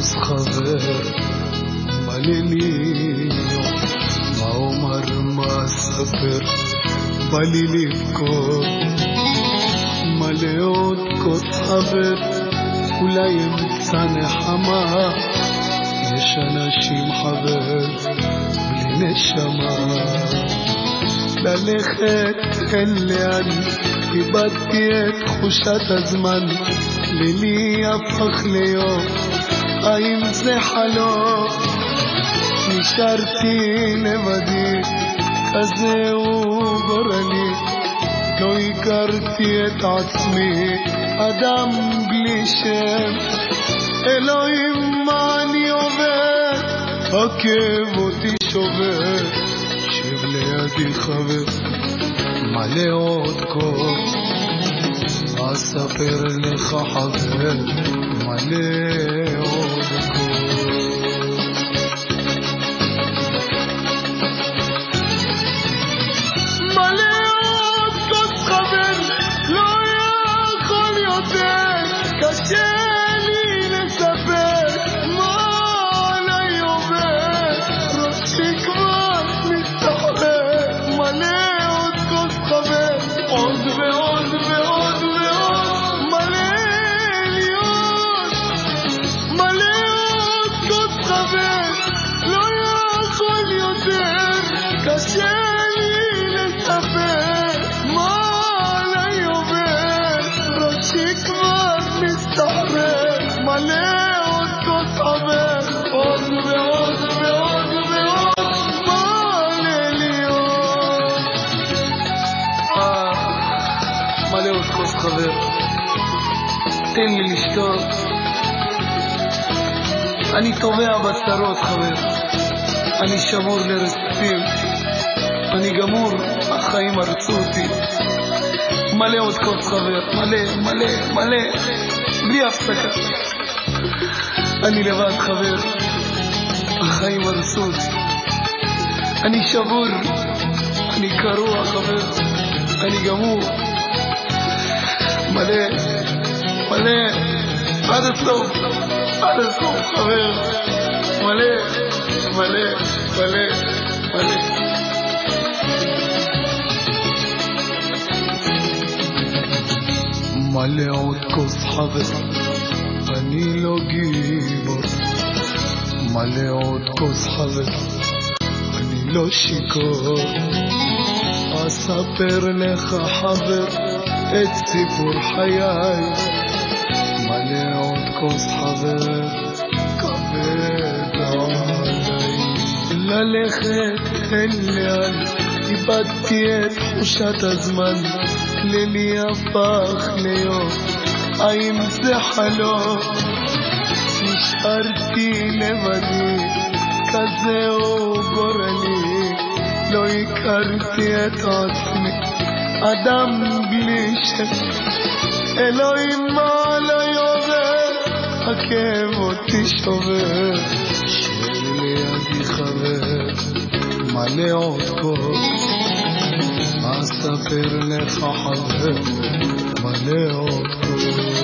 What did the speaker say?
כוס חבר מלא לי, מה אומר מה אספר, בא לי לבכות. מלא עוד כוס חבר, אולי אמצא נחמה, יש אנשים חבר בלי נשמה. ללכת אין לאן, איבדתי את תחושת הזמן, לילי הפך ליום, האם זה חלום? נשארתי לבדי, כזה הוא גורלי, לא הכרתי את עצמי, אדם בלי שם. אלוהים מה אני עובר, הכאב אותי שובר, שב לידי חבר מלא עוד כוס, אספר לך חבר מלא עוד כוס. מלא עוד כוס חבר, לא יכול יותר, קשה לי לספר מה עליי עובר, ראשי כבר מסתחרר. מלא עוד כוס חבר, עוד ועוד ועוד ועוד, מלא להיות. מלא עוד כוס חבר, לא יכול יותר, קשה לי לספר מה עליי עובר, ראשי כבר מסתחרר. מלא עוד כוס חבר, עוד ועוד ועוד ועוד, מלא להיות. מלא עוד כוס חבר, תן לי לשתות, אני טובע בצרות חבר, אני שבור לרצפים, אני גמור, החיים הרצו אותי. מלא עוד כוס חבר, מלא מלא מלא, בלי הפסקה. אני לבד חבר, החיים הרצו אותי, אני שבור, אני קרוע חבר, אני גמור. מלא מלא עד הסוף, עד הסוף חבר, מלא מלא מלא מלא. מלא עוד כוס חבר, אני לא גיבור. מלא עוד כוס חבר, אני לא שיכור. אספר לך חבר את סיפור חיי. מלא עוד כוס חבר, כבד עליי. ללכת אין לאן, איבדתי את תחושת הזמן, לילי הפך ליום, האם זה חלום? נשארתי לבדי, כזה הוא גורלי, לא הכרתי את עצמי, אדם בלי שם. אלוהים מה עליי עובר, הכאב אותי שובר, שב לידי חבר מלא עוד כוס, אספר לך חבר מלא עוד כוס.